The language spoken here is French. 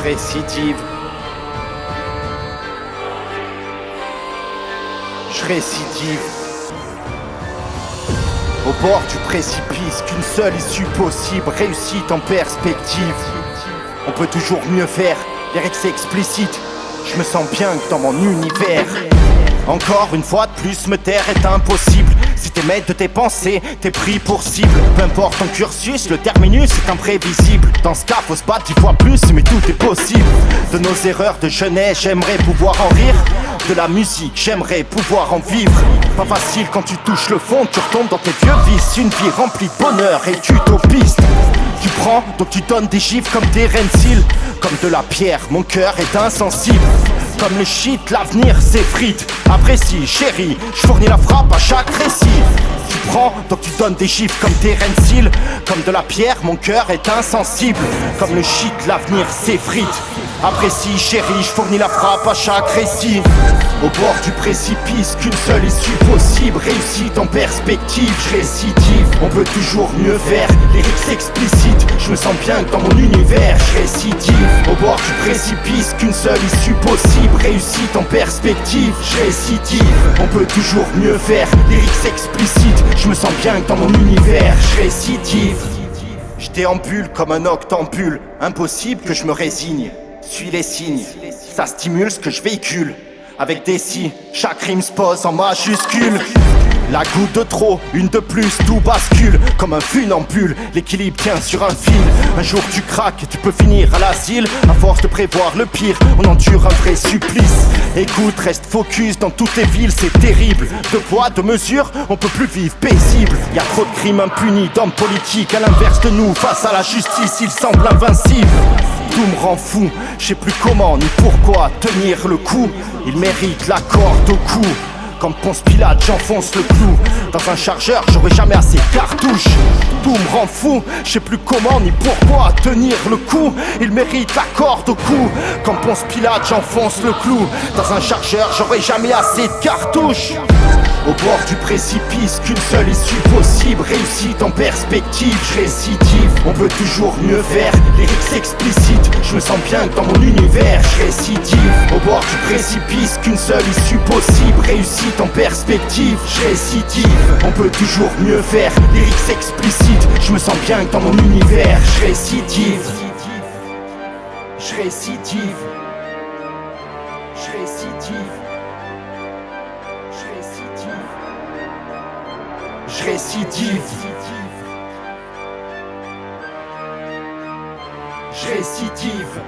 récidive. Je récidive. Au bord du précipice, qu'une seule issue possible, réussite en perspective. On peut toujours mieux faire, les c'est explicite. Je me sens bien que dans mon univers. Encore une fois de plus, me taire est impossible. Si t'es maître de tes pensées, t'es pris pour cible. Peu importe ton cursus, le terminus est imprévisible. Dans ce cas, faut se battre 10 fois plus, mais tout est possible. De nos erreurs de jeunesse, j'aimerais pouvoir en rire. De la musique, j'aimerais pouvoir en vivre. Pas facile quand tu touches le fond, tu retombes dans tes vieux vices. Une vie remplie de bonheur et d'utopistes. Tu prends, donc tu donnes des gifs comme des Rensil. Comme de la pierre, mon cœur est insensible. Comme le shit, l'avenir s'effrite. Apprécie, chérie, je fournis la frappe à chaque récit. Tu prends, donc tu donnes des chiffres comme des Rensil. Comme de la pierre, mon cœur est insensible. Comme le shit, l'avenir s'effrite. Apprécie, chérie, je fournis la frappe à chaque récit. Au bord du précipice, qu'une seule issue possible. Réussite en perspective, je récidive. On peut toujours mieux faire, lyrics explicites. Je me sens bien que dans mon univers, je récidive. Au bord du précipice, qu'une seule issue possible. Réussite en perspective, je récidive. On peut toujours mieux faire, lyrics explicites. Je me sens bien que dans mon univers, je récidive. Je déambule comme un octambule. Impossible que je me résigne. Suis les signes, ça stimule ce que je véhicule. Avec des si, chaque rime se pose en majuscule. La goutte de trop, une de plus, tout bascule. Comme un funambule, l'équilibre tient sur un fil. Un jour tu craques et tu peux finir à l'asile. À force de prévoir le pire, on endure un vrai supplice. Écoute, reste focus dans toutes les villes, c'est terrible. De poids, de mesure, on peut plus vivre paisible. Y'a trop de crimes impunis d'hommes politiques. À l'inverse de nous, face à la justice, ils semblent invincibles. Tout me rend fou, je sais plus comment ni pourquoi tenir le coup. Il mérite la corde au cou. Comme Ponce Pilate, j'enfonce le clou. Dans un chargeur, j'aurai jamais assez de cartouches. Tout me rend fou, je sais plus comment ni pourquoi tenir le coup. Il mérite la corde au cou. Comme Ponce Pilate, j'enfonce le clou. Dans un chargeur, j'aurai jamais assez de cartouches. Au bord du précipice, qu'une seule issue possible. Réussite en perspective, je récidive. On peut toujours mieux faire, lyrics explicites. Je me sens bien que dans mon univers, je récidive. Au bord du précipice, qu'une seule issue possible. Réussite en perspective, je récidive. On peut toujours mieux faire, lyrics explicites. Je me sens bien que dans mon univers, je récidive. Je récidive. Je récidive. Je récidive. Je récidive.